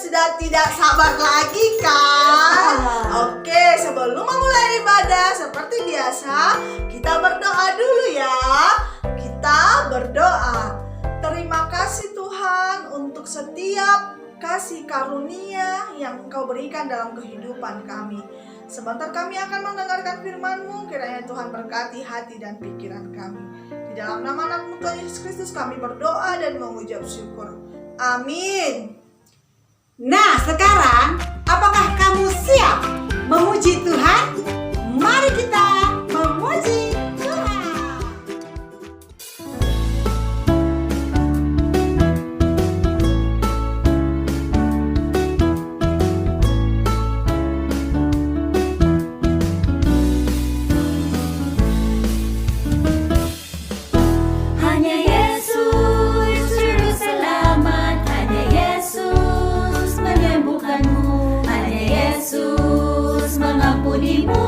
sudah tidak sabar lagi kan? Oke, sebelum memulai ibadah seperti biasa, kita berdoa dulu ya. Kita berdoa. Terima kasih Tuhan untuk setiap kasih karunia yang Engkau berikan dalam kehidupan kami. Sebentar kami akan mendengarkan firman-Mu, kiranya Tuhan berkati hati dan pikiran kami. Di dalam nama anak-Mu Tuhan Yesus Kristus kami berdoa dan mengucap syukur. Amin. Nah, sekarang apakah kamu siap memuji Tuhan? Mari kita memuji Tuhan. Hanya Yesus juru selamat, hanya Yesus menyembuhkanmu, hanya Yesus mengampunimu.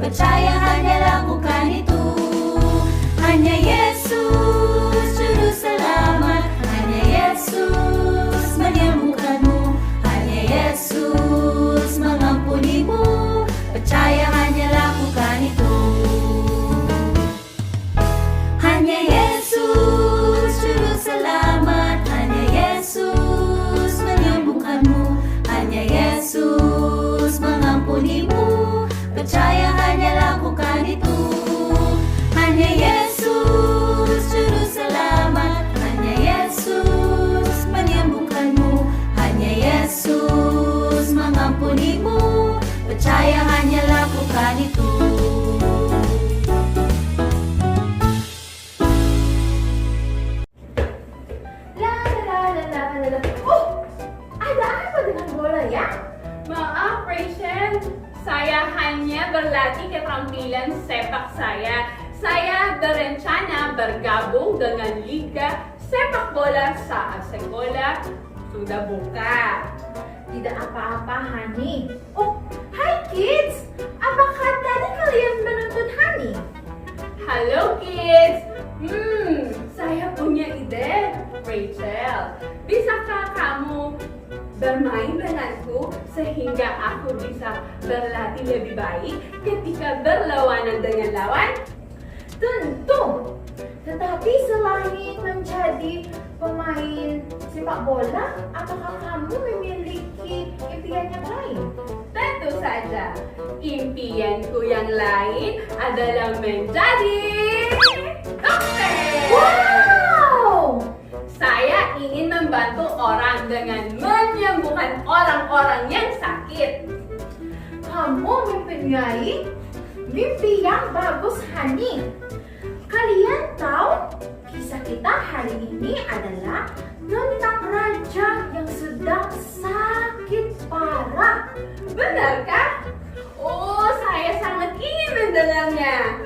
Percaya hanya lakukan itu. Hanya Yesus juru selamat, hanya Yesus menyembuhkanmu, hanya Yesus mengampunimu. Percaya hanya lakukan itu. Hanya Yesus juru selamat, hanya Yesus menyembuhkanmu, hanya Yesus mengampunimu. Percaya hanya lakukan itu. Hanya Yesus juru selamat, hanya Yesus menyembuhkanmu, hanya Yesus mengampunimu. Percaya hanya lakukan itu. Ada apa dengan bola ya? Maaf Rachel, saya hanya berlatih keterampilan sepak saya. Saya berencana bergabung dengan Liga Sepak Bola saat sekolah sudah buka. Tidak apa-apa, Hani. Oh, hai kids. Apakah tadi kalian menuntut Hani? Halo kids, saya punya ide Rachel. Bisakah kamu bermain denganku sehingga aku bisa berlatih lebih baik ketika berlawanan dengan lawan? Tentu. Tetapi selain menjadi pemain sepak bola, apakah kamu memiliki impian yang lain? Tentu saja, impianku yang lain adalah menjadi dokter. Wow! Saya ingin membantu orang dengan menyembuhkan orang-orang yang sakit. Kamu mempunyai mimpi yang bagus, Hani. Kalian tahu kisah kita hari ini adalah tentang raja yang sedang sakit parah. Benarkah? Oh, saya sangat ingin mendengarnya.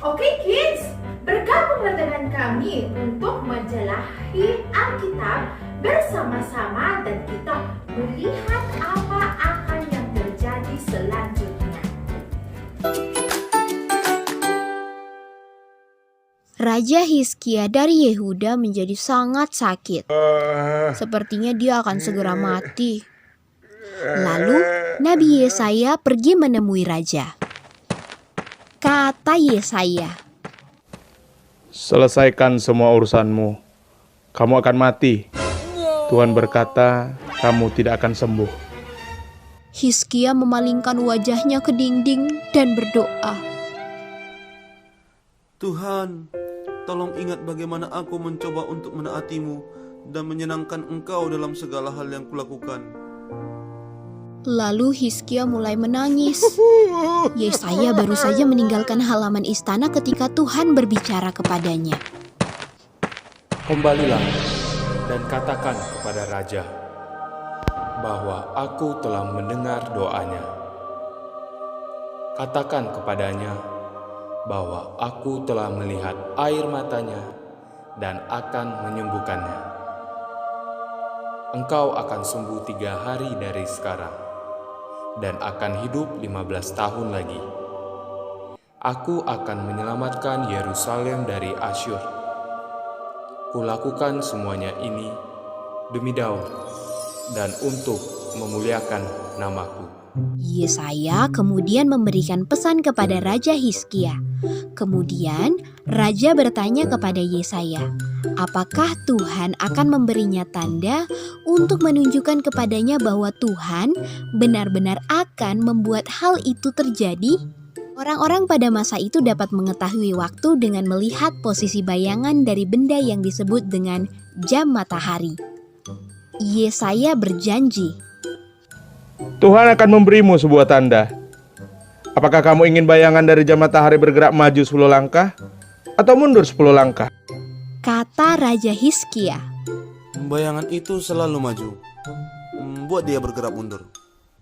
Oke kids, bergabunglah dengan kami untuk menjelajahi Alkitab bersama-sama dan kita melihat apa akan yang terjadi selanjutnya. Raja Hizkia dari Yehuda menjadi sangat sakit. Sepertinya dia akan segera mati. Lalu Nabi Yesaya pergi menemui raja. Kata Yesaya, "Selesaikan semua urusanmu. Kamu akan mati. Tuhan berkata, kamu tidak akan sembuh." Hizkia memalingkan wajahnya ke dinding dan berdoa. Tuhan, tolong ingat bagaimana aku mencoba untuk menaati-Mu dan menyenangkan Engkau dalam segala hal yang kulakukan. Lalu Hizkia mulai menangis. Yesaya baru saja meninggalkan halaman istana ketika Tuhan berbicara kepadanya. Kembalilah dan katakan kepada raja bahwa aku telah mendengar doanya. Katakan kepadanya bahwa aku telah melihat air matanya dan akan menyembuhkannya. Engkau akan sembuh 3 hari dari sekarang dan akan hidup 15 tahun lagi. Aku akan menyelamatkan Yerusalem dari Asyur. Kulakukan semuanya ini demi Daud, dan untuk memuliakan namaku. Yesaya kemudian memberikan pesan kepada Raja Hizkia. Kemudian Raja bertanya kepada Yesaya, apakah Tuhan akan memberinya tanda untuk menunjukkan kepadanya bahwa Tuhan benar-benar akan membuat hal itu terjadi? Orang-orang pada masa itu dapat mengetahui waktu dengan melihat posisi bayangan dari benda yang disebut dengan jam matahari. Yesaya berjanji, Tuhan akan memberimu sebuah tanda. Apakah kamu ingin bayangan dari jam matahari bergerak maju 10 langkah atau mundur 10 langkah? Kata Raja Hizkia. Bayangan itu selalu maju. Buat dia bergerak mundur.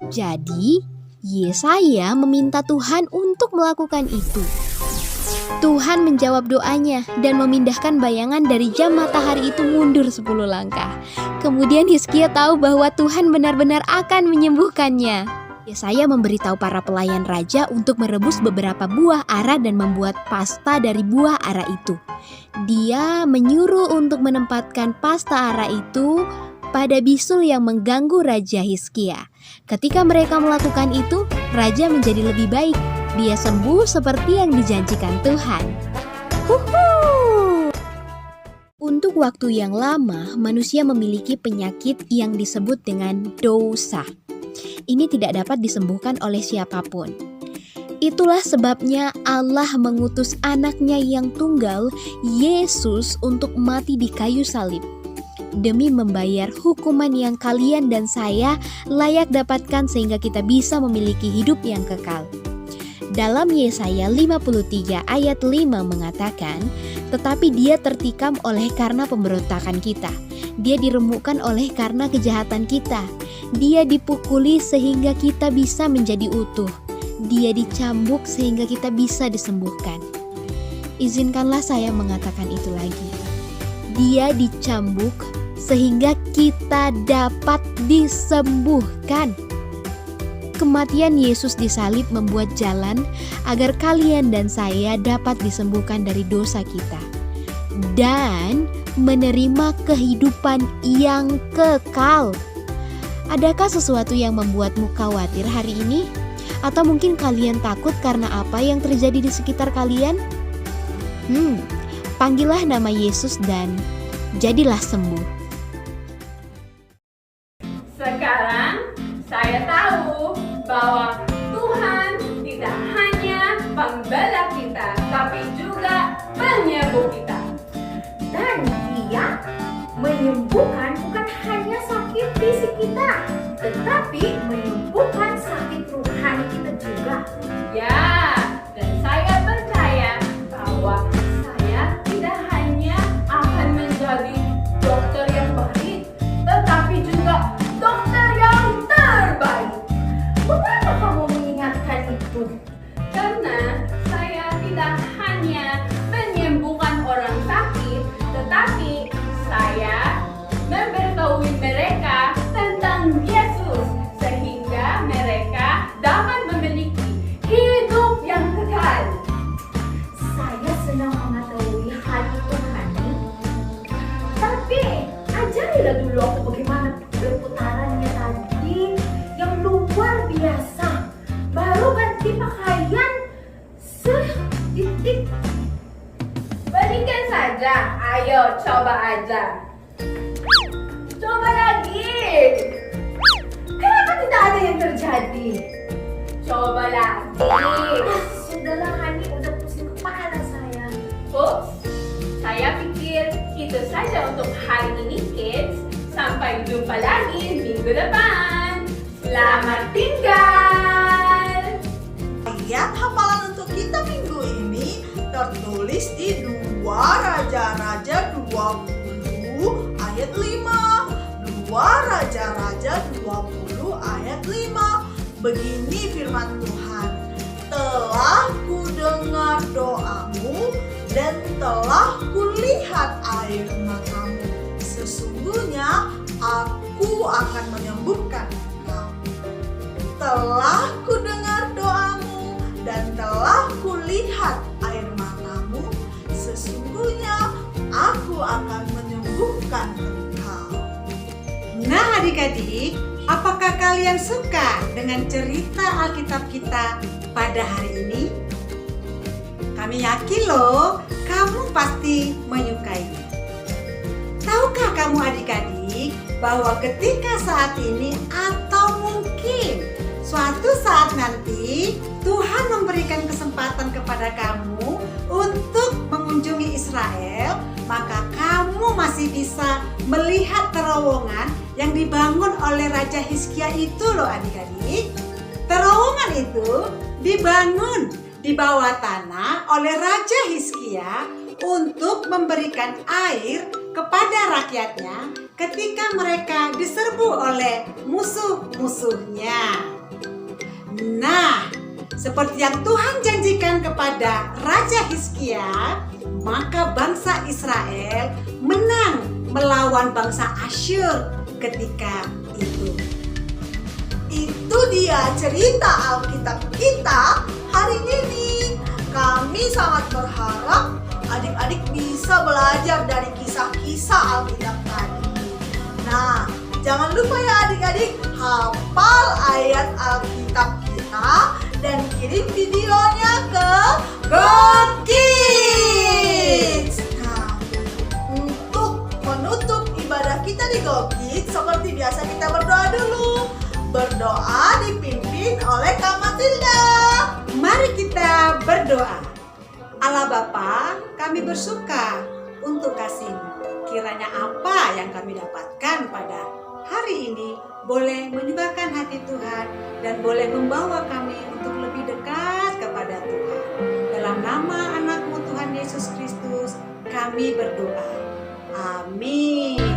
Jadi, Yesaya meminta Tuhan untuk melakukan itu. Tuhan menjawab doanya dan memindahkan bayangan dari jam matahari itu mundur 10 langkah. Kemudian Hizkia tahu bahwa Tuhan benar-benar akan menyembuhkannya. Yesaya memberitahu para pelayan raja untuk merebus beberapa buah ara dan membuat pasta dari buah ara itu. Dia menyuruh untuk menempatkan pasta ara itu pada bisul yang mengganggu Raja Hizkia. Ketika mereka melakukan itu, raja menjadi lebih baik. Dia sembuh seperti yang dijanjikan Tuhan. Untuk waktu yang lama, manusia memiliki penyakit yang disebut dengan dosa. Ini tidak dapat disembuhkan oleh siapapun. Itulah sebabnya Allah mengutus anaknya yang tunggal, Yesus, untuk mati di kayu salib, demi membayar hukuman yang kalian dan saya layak dapatkan sehingga kita bisa memiliki hidup yang kekal. Dalam Yesaya 53 ayat 5 mengatakan, tetapi dia tertikam oleh karena pemberontakan kita. Dia diremukkan oleh karena kejahatan kita. Dia dipukuli sehingga kita bisa menjadi utuh. Dia dicambuk sehingga kita bisa disembuhkan. Izinkanlah saya mengatakan itu lagi. Dia dicambuk sehingga kita dapat disembuhkan. Kematian Yesus di salib membuat jalan agar kalian dan saya dapat disembuhkan dari dosa kita dan menerima kehidupan yang kekal. Adakah sesuatu yang membuatmu khawatir hari ini? Atau mungkin kalian takut karena apa yang terjadi di sekitar kalian? Panggillah nama Yesus dan jadilah sembuh. Sekarang saya tahu bahwa Tuhan tidak hanya pembela kita, tapi juga penyembuh kita. Dan Dia menyembuhkan bukan hanya sakit fisik kita, tetapi menyembuhkan sakit rohani kita juga. Ya, dan saya percaya bahwa saya tidak hanya akan menjadi dokter yang baik, tetapi juga dokter yang terbaik. Mengapa kamu mengingatkan itu? Karena saya tidak hanya menyembuhkan orang sakit, tetapi saya memberitahu mereka tentang Yesus sehingga mereka dapat memiliki hidup yang kekal. Saya senang mengetahui hal itu, Hani. Tapi ajarilah dulu aku bagaimana perputarannya tadi yang luar biasa. Baru ganti pakaian sedikit. Berikan saja, ayo coba aja. Coba lagi. Kenapa tidak ada yang terjadi? Coba lagi. Sudahlah, Hani, udah pusing kepala saya. Ups, saya pikir itu saja untuk hari ini, kids. Sampai jumpa lagi minggu depan. Selamat tinggal. Ayat hafalan untuk kita minggu ini tertulis di 2 Raja-Raja 20 ayat 5. 2 Raja-Raja 20 ayat 5. Begini firman Tuhan, telah kudengar doamu dan telah kulihat air matamu. Sesungguhnya aku akan menyembuhkan engkau. Telah kudengar doamu dan telah kulihat air matamu. Sesungguhnya aku akan menyembuhkan engkau. Nah adik-adik, apakah kalian suka dengan cerita Alkitab kita pada hari ini? Kami yakin loh, kamu pasti menyukainya. Tahukah kamu adik-adik bahwa ketika saat ini atau mungkin suatu saat nanti Tuhan memberikan kesempatan kepada kamu untuk mengunjungi Israel, maka kamu masih bisa melihat terowongan yang dibangun oleh Raja Hizkia itu loh adik-adik. Terowongan itu dibangun di bawah tanah oleh Raja Hizkia untuk memberikan air kepada rakyatnya ketika mereka diserbu oleh musuh-musuhnya. Nah, seperti yang Tuhan janjikan kepada Raja Hizkia, maka bangsa Israel menang melawan bangsa Asyur ketika itu. Itu dia cerita Alkitab kita hari ini. Kami sangat berharap adik-adik bisa belajar dari kisah-kisah Alkitab tadi. Nah, jangan lupa ya adik-adik, hafal ayat Alkitab kita dan kirim videonya ke God Kids. Nah, untuk menutup ibadah kita di God Kids, seperti biasa kita berdoa dulu. Berdoa dipimpin oleh Kak Matilda. Mari kita berdoa. Allah Bapa, kami bersuka untuk kasih-Mu. Kiranya apa yang kami dapatkan pada hari ini boleh menyukakan hati Tuhan dan boleh membawa kami untuk lebih dekat kepada Tuhan. Dalam nama anak-Mu Tuhan Yesus Kristus, kami berdoa. Amin.